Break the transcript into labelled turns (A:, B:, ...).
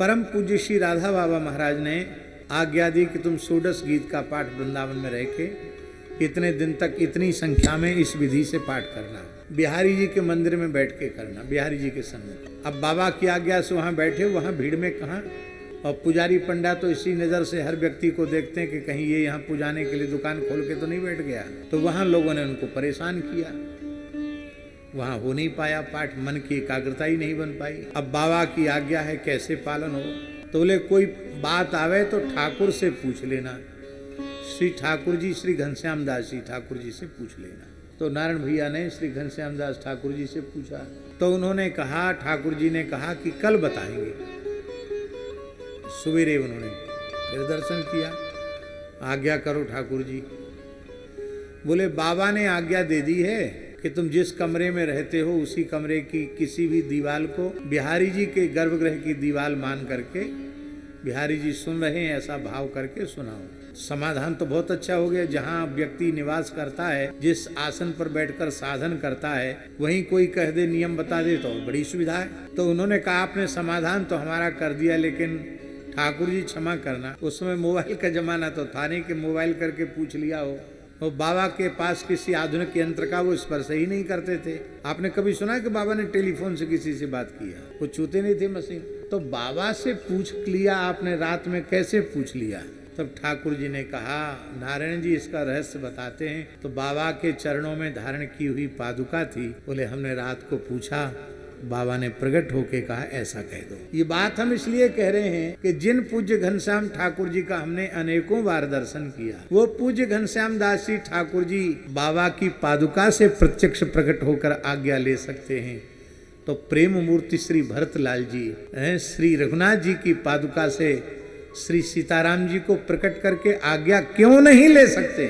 A: परम पूज्य श्री राधा बाबा महाराज ने आज्ञा दी कि तुम षोडश गीत का पाठ वृंदावन में रह के इतने दिन तक इतनी संख्या में इस विधि से पाठ करना, बिहारी जी के मंदिर में बैठ के करना, बिहारी जी के सम्मुख। अब बाबा की आज्ञा से वहाँ बैठे, वहाँ भीड़ में कहाँ, और पुजारी पंडा तो इसी नज़र से हर व्यक्ति को देखते हैं कि कहीं ये यहाँ पुजाने के लिए दुकान खोल के तो नहीं बैठ गया। तो वहाँ लोगों ने उनको परेशान किया, वहाँ हो नहीं पाया पाठ, मन की एकाग्रता ही नहीं बन पाई। अब बाबा की आज्ञा है, कैसे पालन हो? तो बोले कोई बात आवे तो ठाकुर से पूछ लेना, श्री ठाकुर जी, श्री घनश्याम दास जी ठाकुर जी से पूछ लेना। तो नारायण भैया ने श्री घनश्याम दास ठाकुर जी से पूछा, तो उन्होंने कहा, ठाकुर जी ने कहा कि कल बताएंगे। सवेरे उन्होंने फिर दर्शन किया, आज्ञा करो ठाकुर जी। बोले बाबा ने आज्ञा दे दी है कि तुम जिस कमरे में रहते हो उसी कमरे की किसी भी दीवार को बिहारी जी के गर्भगृह की दीवार मान करके, बिहारी जी सुन रहे हैं ऐसा भाव करके सुनाओ। समाधान तो बहुत अच्छा हो गया। जहाँ व्यक्ति निवास करता है, जिस आसन पर बैठकर साधन करता है, वहीं कोई कह दे, नियम बता दे तो बड़ी सुविधा है। तो उन्होंने कहा आपने समाधान तो हमारा कर दिया, लेकिन ठाकुर जी क्षमा करना, उस समय मोबाइल का जमाना तो था नहीं कि मोबाइल करके पूछ लिया हो। और बाबा के पास किसी आधुनिक यंत्र का वो स्पर्श ही नहीं करते थे। आपने कभी सुना कि बाबा ने टेलीफोन से किसी से बात किया? वो छूते नहीं थे मशीन। तो बाबा से पूछ लिया आपने, रात में कैसे पूछ लिया? तब ठाकुर जी ने कहा, नारायण जी इसका रहस्य बताते हैं। तो बाबा के चरणों में धारण की हुई पादुका थी। बोले हमने रात को पूछा, बाबा ने प्रकट होके कहा ऐसा कह दो। ये बात हम इसलिए कह रहे हैं कि जिन पूज्य घनश्याम ठाकुर जी का हमने अनेकों बार दर्शन किया, वो पूज्य घनश्याम दास जी ठाकुर जी बाबा की पादुका से प्रत्यक्ष प्रकट होकर आज्ञा ले सकते हैं। तो प्रेम मूर्ति श्री भरतलाल जी श्री रघुनाथ जी की पादुका से श्री सीताराम जी को प्रकट करके आज्ञा क्यों नहीं ले सकते?